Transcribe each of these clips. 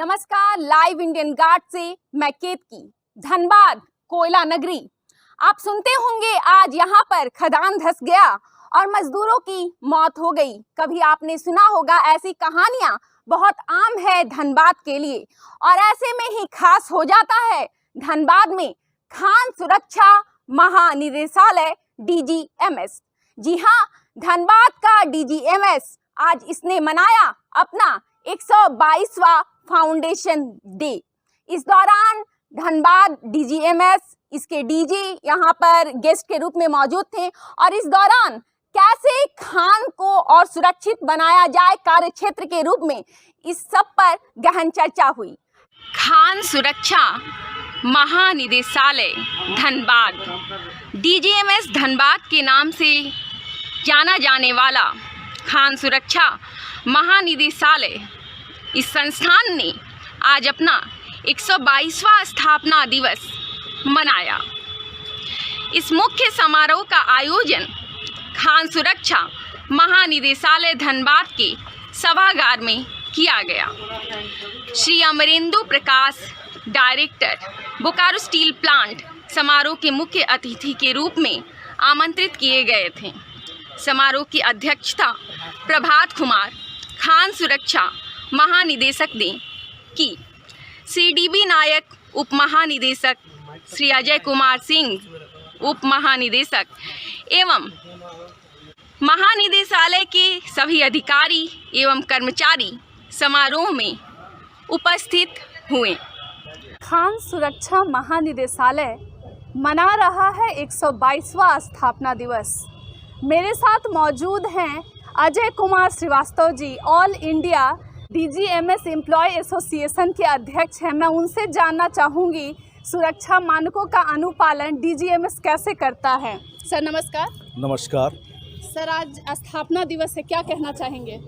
नमस्कार, live Indian guard से मैं केतकी। धनबाद कोयला नगरी। आप सुनते होंगे आज यहाँ पर खदान धंस गया और मजदूरों की मौत हो गई। कभी आपने सुना होगा, ऐसी कहानियां बहुत आम है धनबाद के लिए। और ऐसे में ही खास हो जाता है धनबाद में खान सुरक्षा महानिदेशालय DGMS। जी हाँ, धनबाद का DGMS आज इसने मनाया अपना 122वां फाउंडेशन डे। इस दौरान धनबाद DGMS, इसके DG यहाँ पर गेस्ट के रूप में मौजूद थे और इस दौरान कैसे खान को और सुरक्षित बनाया जाए कार्य क्षेत्र के रूप में, इस सब पर गहन चर्चा हुई। खान सुरक्षा महानिदेशालय धनबाद, DGMS धनबाद के नाम से जाना जाने वाला खान सुरक्षा महानिदेशालय, इस संस्थान ने आज अपना 122वां स्थापना दिवस मनाया। इस मुख्य समारोह का आयोजन खान सुरक्षा महानिदेशालय धनबाद के सभागार में किया गया। श्री अमरेंदु प्रकाश, डायरेक्टर बोकारो स्टील प्लांट, समारोह के मुख्य अतिथि के रूप में आमंत्रित किए गए थे। समारोह की अध्यक्षता प्रभात कुमार, खान सुरक्षा महानिदेशक ने की। श्री DB नायक, उप महानिदेशक, श्री अजय कुमार सिंह, उप महानिदेशक एवं महानिदेशालय के सभी अधिकारी एवं कर्मचारी समारोह में उपस्थित हुए। खान सुरक्षा महानिदेशालय मना रहा है 122वां स्थापना दिवस। मेरे साथ मौजूद हैं Ajay Kumar Srivastava ji, all India DGMS employ association के अध्यक्ष हैं। मैं उनसे जानना चाहूँगी सुरक्षा मानकों का अनुपालन DGMS कैसे करता है। सर नमस्कार। नमस्कार सर, आज स्थापना दिवस है, क्या कहना चाहेंगे?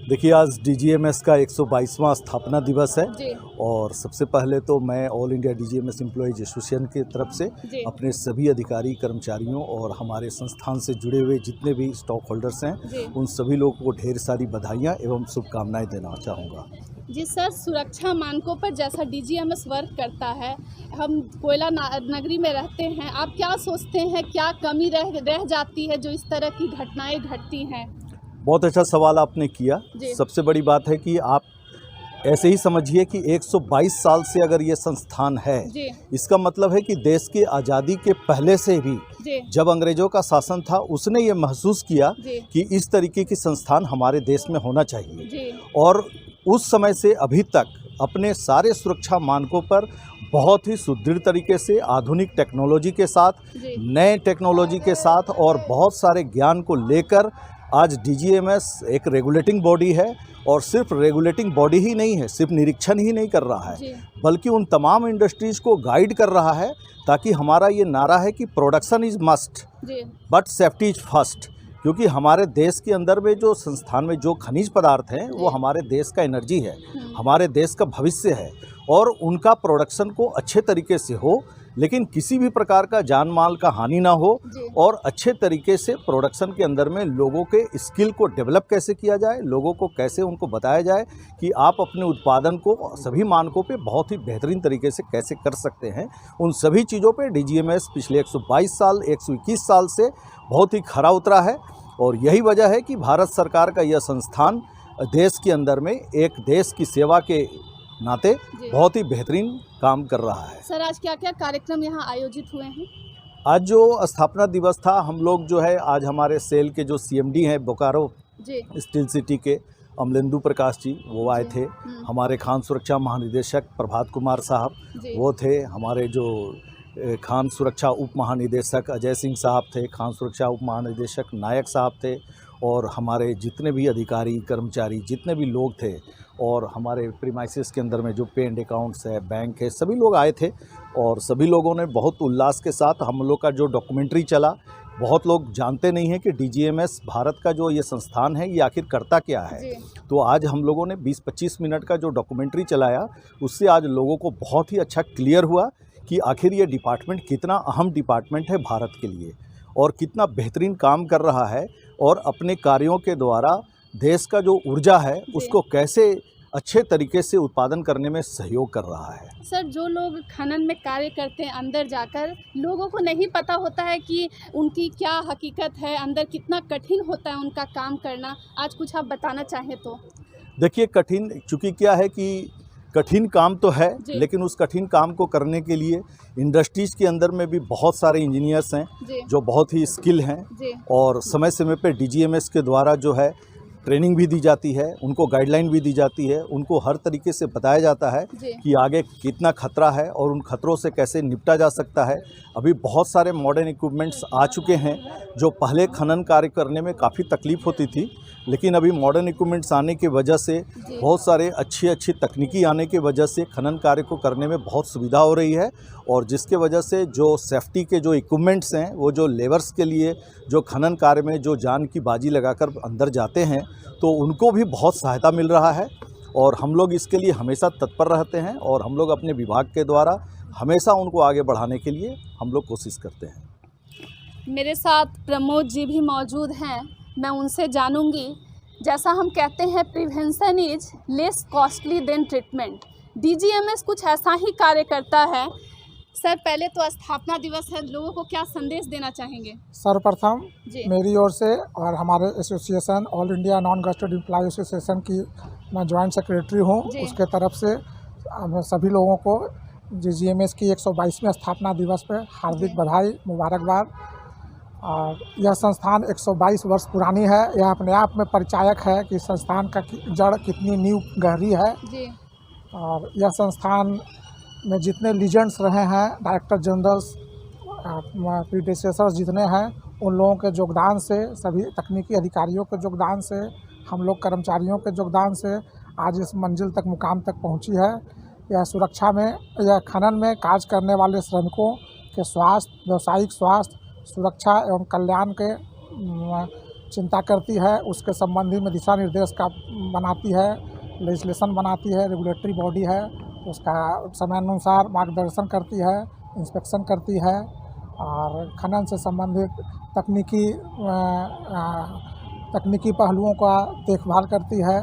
देखिए, आज DGMS का 122वां स्थापना दिवस है जी। और सबसे पहले तो मैं all India DGMS employees association की तरफ से अपने सभी अधिकारी, कर्मचारियों और हमारे संस्थान से जुड़े हुए जितने भी स्टॉक होल्डर्स हैं, उन सभी लोगों को ढेर सारी बधाइयाँ एवं शुभकामनाएं देना चाहूँगा। जी सर, सुरक्षा मानकों पर जैसा DGMS वर्क करता है, हम कोयला नगरी में रहते हैं, आप क्या सोचते हैं, क्या कमी रह जाती है जो इस तरह की घटनाएं घटती हैं? बहुत अच्छा सवाल आपने किया। सबसे बड़ी बात है कि आप ऐसे ही समझिए कि 122 साल से अगर ये संस्थान है, इसका मतलब है कि देश की आज़ादी के पहले से भी जब अंग्रेजों का शासन था, उसने ये महसूस किया कि इस तरीके की संस्थान हमारे देश में होना चाहिए। और उस समय से अभी तक अपने सारे सुरक्षा मानकों पर बहुत ही सुदृढ़ तरीके से, आधुनिक टेक्नोलॉजी के साथ, नए टेक्नोलॉजी के साथ और बहुत सारे ज्ञान को लेकर आज DGMS एक रेगुलेटिंग बॉडी है। और सिर्फ रेगुलेटिंग बॉडी ही नहीं है, सिर्फ निरीक्षण ही नहीं कर रहा है, बल्कि उन तमाम इंडस्ट्रीज़ को गाइड कर रहा है, ताकि हमारा ये नारा है कि production is must but safety is first. क्योंकि हमारे देश के अंदर में जो संस्थान में जो खनिज पदार्थ हैं, वो हमारे देश का एनर्जी है, हमारे देश का भविष्य है, और उनका प्रोडक्शन को अच्छे तरीके से हो, लेकिन किसी भी प्रकार का जान माल का हानि ना हो, और अच्छे तरीके से प्रोडक्शन के अंदर में लोगों के स्किल को डेवलप कैसे किया जाए, लोगों को कैसे उनको बताया जाए कि आप अपने उत्पादन को सभी मानकों पे बहुत ही बेहतरीन तरीके से कैसे कर सकते हैं। उन सभी चीज़ों पे DGMS पिछले 122 साल, 121 साल से बहुत ही खरा उतरा है। और यही वजह है कि भारत सरकार का यह संस्थान देश के अंदर में एक देश की सेवा के नाते बहुत ही बेहतरीन काम कर रहा है। सर, आज क्या क्या कार्यक्रम यहाँ आयोजित हुए हैं? आज जो स्थापना दिवस था, हम लोग जो है आज हमारे सेल के जो CMD हैं बोकारो स्टील सिटी के, अमरेंदु प्रकाश जी, वो आए थे। हमारे खान सुरक्षा महानिदेशक प्रभात कुमार साहब वो थे। हमारे जो खान सुरक्षा उप महानिदेशक अजय सिंह साहब थे। खान सुरक्षा उप महानिदेशक नायक साहब थे। और हमारे जितने भी अधिकारी, कर्मचारी, जितने भी लोग थे, और हमारे प्रीमाइसेस के अंदर में जो पे एंड अकाउंट्स है, बैंक है, सभी लोग आए थे। और सभी लोगों ने बहुत उल्लास के साथ हम लोग का जो डॉक्यूमेंट्री चला, बहुत लोग जानते नहीं हैं कि DGMS भारत का जो ये संस्थान है, ये आखिर करता क्या है। तो आज हम लोगों ने 20-25 मिनट का जो डॉक्यूमेंट्री चलाया, उससे आज लोगों को बहुत ही अच्छा क्लियर हुआ कि आखिर ये डिपार्टमेंट कितना अहम डिपार्टमेंट है भारत के लिए, और कितना बेहतरीन काम कर रहा है, और अपने कार्यों के द्वारा देश का जो ऊर्जा है उसको कैसे अच्छे तरीके से उत्पादन करने में सहयोग कर रहा है। सर, जो लोग खनन में कार्य करते हैं अंदर जाकर, लोगों को नहीं पता होता है कि उनकी क्या हकीकत है, अंदर कितना कठिन होता है उनका काम करना। आज कुछ आप बताना चाहें तो। देखिए, कठिन चूँकि क्या है कि कठिन काम तो है, जी। लेकिन उस कठिन काम को करने के लिए इंडस्ट्रीज़ के अंदर में भी बहुत सारे इंजीनियर्स हैं जी। जो बहुत ही स्किल हैं, जी। और समय समय पे DGMS के द्वारा जो है ट्रेनिंग भी दी जाती है, उनको गाइडलाइन भी दी जाती है, उनको हर तरीके से बताया जाता है जी। कि आगे कितना खतरा है और उन खतरों से कैसे निपटा जा सकता है। अभी बहुत सारे मॉडर्न इक्विपमेंट्स आ चुके हैं, जो पहले खनन कार्य करने में काफ़ी तकलीफ़ होती थी, लेकिन अभी मॉडर्न इक्विपमेंट्स आने की वजह से, बहुत सारे अच्छी तकनीकी आने की वजह से खनन कार्य को करने में बहुत सुविधा हो रही है, और जिसके वजह से जो सेफ्टी के जो इक्विपमेंट्स हैं, वो जो लेबर्स के लिए जो खनन कार्य में जो जान की बाजी लगाकर अंदर जाते हैं, तो उनको भी बहुत सहायता मिल रहा है। और हम लोग इसके लिए हमेशा तत्पर रहते हैं, और हम लोग अपने विभाग के द्वारा हमेशा उनको आगे बढ़ाने के लिए हम लोग कोशिश करते हैं। मेरे साथ प्रमोद जी भी मौजूद हैं, मैं उनसे जानूंगी। जैसा हम कहते हैं, prevention is less costly than treatment. DGMS कुछ ऐसा ही कार्य करता है। सर, पहले तो स्थापना दिवस है, लोगों को क्या संदेश देना चाहेंगे? सर्वप्रथम जी। मेरी ओर से और हमारे association all India non gazetted employee association की मैं जॉइंट सेक्रेटरी हूँ, उसके तरफ से सभी लोगों को DGMS की 122वें स्थापना दिवस पर हार्दिक बधाई, मुबारकबाद। और यह संस्थान 122 वर्ष पुरानी है। यह अपने आप में परिचायक है कि संस्थान का जड़ कितनी नींव गहरी है। जी। और यह संस्थान में जितने लीजेंड्स रहे हैं, डायरेक्टर जनरल्स, प्रीडेसेसर्स जितने हैं, उन लोगों के योगदान से, सभी तकनीकी अधिकारियों के योगदान से, हम लोग कर्मचारियों के योगदान से आज इस मंजिल तक, मुकाम तक पहुंची है। यह सुरक्षा में, यह खनन में कार्य करने वाले श्रमिकों के स्वास्थ्य, व्यावसायिक स्वास्थ्य, सुरक्षा एवं कल्याण के चिंता करती है। उसके संबंधी में दिशा निर्देश का बनाती है, लेजिस्लेशन बनाती है, रेगुलेटरी बॉडी है, उसका समयानुसार मार्गदर्शन करती है, इंस्पेक्शन करती है, और खनन से संबंधित तकनीकी पहलुओं का देखभाल करती है,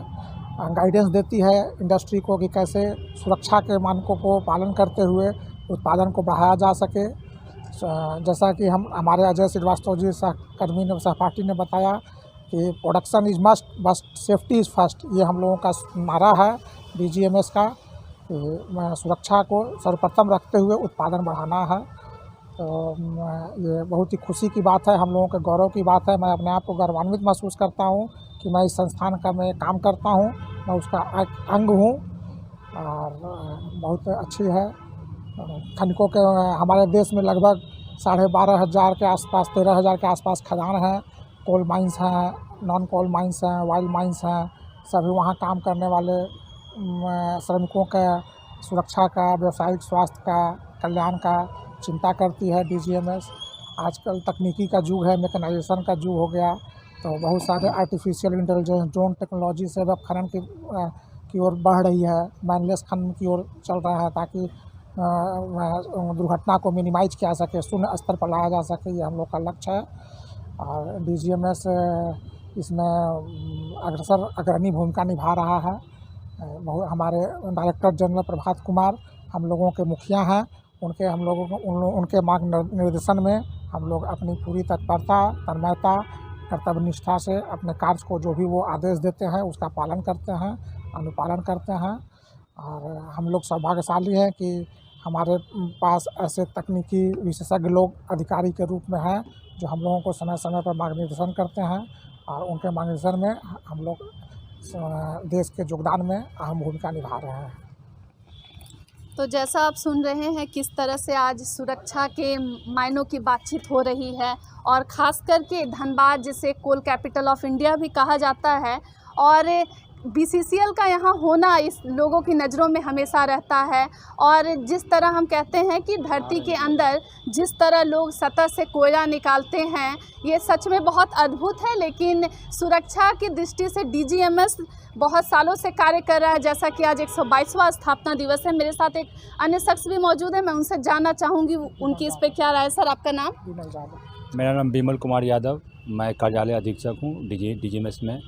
गाइडेंस देती है इंडस्ट्री को कि कैसे सुरक्षा के मानकों को पालन करते हुए उत्पादन को बढ़ाया जा सके। जैसा कि हमारे अजय श्रीवास्तव जी सहकर्मी ने, सहपाठी ने बताया कि production is must but safety is first. ये हम लोगों का नारा है DGMS का, सुरक्षा को सर्वप्रथम रखते हुए उत्पादन बढ़ाना है। तो ये बहुत ही खुशी की बात है, हम लोगों के गौरव की बात है। मैं अपने आप को गर्वान्वित महसूस करता हूँ कि मैं इस संस्थान का मैं काम करता हूँ, मैं उसका अंग हूँ, और बहुत अच्छी है। खनिकों के हमारे देश में लगभग 12,500 के आसपास, 13,000 के आसपास खदान हैं, कोल माइंस हैं, नॉन कोल माइंस हैं, वाइल्ड माइंस हैं। सभी वहाँ काम करने वाले श्रमिकों का सुरक्षा का, व्यावसायिक स्वास्थ्य का, कल्याण का चिंता करती है DGMS। आजकल तकनीकी का युग है, मैकेनाइजेशन का युग हो गया, तो बहुत सारे आर्टिफिशियल इंटेलिजेंस, ड्रोन टेक्नोलॉजी से अब खनन की ओर बढ़ रही है, मैनलेस खनन की ओर चल रहा है, ताकि दुर्घटना को मिनिमाइज किया सके, शून्य स्तर पर लाया जा सके। ये हम लोग का लक्ष्य है, और DGMS इसमें अग्रणी भूमिका निभा रहा है। हमारे डायरेक्टर जनरल प्रभात कुमार हम लोगों के मुखिया हैं, उनके मार्गनिर्देशन में हम लोग अपनी पूरी तत्परता, तन्मयता, कर्तव्य निष्ठा से अपने कार्य को, जो भी वो आदेश देते हैं, उसका पालन करते हैं, अनुपालन करते हैं। और हम लोग सौभाग्यशाली हैं कि हमारे पास ऐसे तकनीकी विशेषज्ञ लोग अधिकारी के रूप में हैं, जो हम लोगों को समय समय पर मार्गदर्शन करते हैं, और उनके मार्गदर्शन में हम लोग देश के योगदान में अहम भूमिका निभा रहे हैं। तो जैसा आप सुन रहे हैं, किस तरह से आज सुरक्षा के मायनों की बातचीत हो रही है, और ख़ास करके धनबाद, जिसे कोल कैपिटल ऑफ इंडिया भी कहा जाता है, और BCCL का यहाँ होना इस लोगों की नज़रों में हमेशा रहता है। और जिस तरह हम कहते हैं कि धरती के अंदर जिस तरह लोग सतह से कोयला निकालते हैं, ये सच में बहुत अद्भुत है। लेकिन सुरक्षा की दृष्टि से DGMS बहुत सालों से कार्य कर रहा है। जैसा कि आज 122वां स्थापना दिवस है, मेरे साथ एक अन्य शख्स भी मौजूद है, मैं उनसे जानना चाहूँगी उनकी इस पर क्या राय। सर, आपका नाम? मेरा नाम बिमल कुमार यादव, मैं कार्यालय अधीक्षक हूँ DGMS में।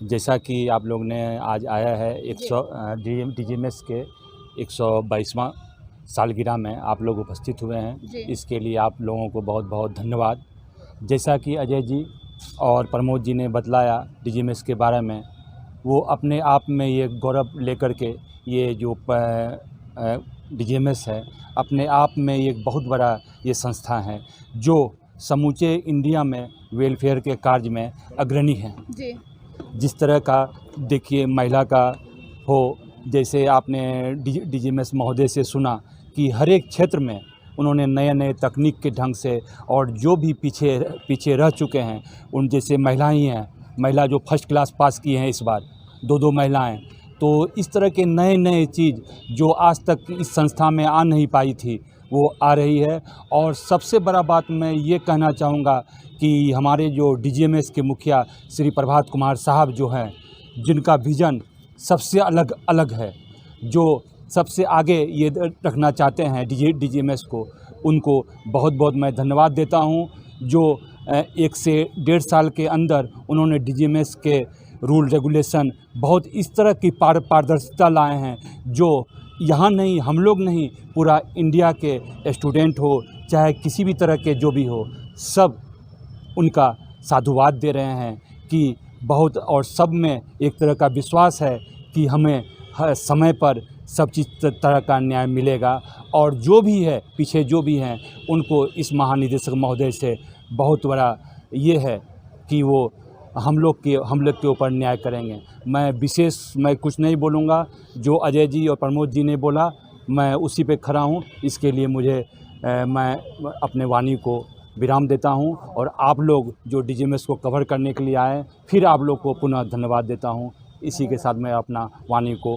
जैसा कि आप लोग ने आज आया है DGMS के 122वां सालगिरह में आप लोग उपस्थित हुए हैं, इसके लिए आप लोगों को बहुत बहुत धन्यवाद। जैसा कि अजय जी और प्रमोद जी ने बतलाया DGMS के बारे में, वो अपने आप में ये गौरव लेकर के ये जो DGMS है अपने आप में एक बहुत बड़ा ये संस्था है जो समूचे इंडिया में वेलफेयर के कार्य में अग्रणी है। जिस तरह का देखिए महिला का हो, जैसे आपने DGMS महोदय से सुना कि हर एक क्षेत्र में उन्होंने नए नए तकनीक के ढंग से, और जो भी पीछे रह चुके हैं उन जैसे महिलाएं हैं, महिला जो फर्स्ट क्लास पास की हैं इस बार 2 महिलाएं, तो इस तरह के नए नए चीज़ जो आज तक इस संस्था में आ नहीं पाई थी वो आ रही है। और सबसे बड़ा बात मैं ये कहना चाहूँगा कि हमारे जो DGMS के मुखिया श्री प्रभात कुमार साहब जो हैं, जिनका विज़न सबसे अलग है, जो सबसे आगे ये रखना चाहते हैं DGMS को, उनको बहुत बहुत मैं धन्यवाद देता हूँ। जो 1 से 1.5 साल के अंदर उन्होंने DGMS के रूल रेगुलेशन बहुत इस तरह की पारदर्शिता लाए हैं जो यहाँ नहीं, हम लोग नहीं, पूरा इंडिया के स्टूडेंट हो चाहे किसी भी तरह के जो भी हो, सब उनका साधुवाद दे रहे हैं कि बहुत, और सब में एक तरह का विश्वास है कि हमें हर समय पर सब चीज़ तरह का न्याय मिलेगा। और जो भी है पीछे जो भी हैं उनको इस महानिदेशक महोदय से बहुत बड़ा ये है कि वो हम लोग के ऊपर न्याय करेंगे। मैं कुछ नहीं बोलूँगा, जो अजय जी और प्रमोद जी ने बोला मैं उसी पे खड़ा हूँ। इसके लिए मैं अपने वाणी को विराम देता हूँ और आप लोग जो DGMS को कवर करने के लिए आए, फिर आप लोग को पुनः धन्यवाद देता हूँ। इसी के साथ मैं अपना वाणी को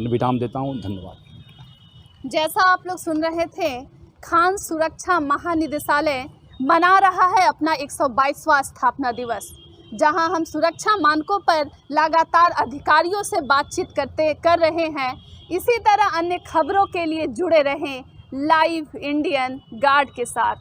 विराम देता हूँ। धन्यवाद। जैसा आप लोग सुन रहे थे, खान सुरक्षा महानिदेशालय मना रहा है अपना 122वां स्थापना दिवस, जहां हम सुरक्षा मानकों पर लगातार अधिकारियों से बातचीत कर रहे हैं। इसी तरह अन्य खबरों के लिए जुड़े रहें लाइव इंडियन गार्ड के साथ।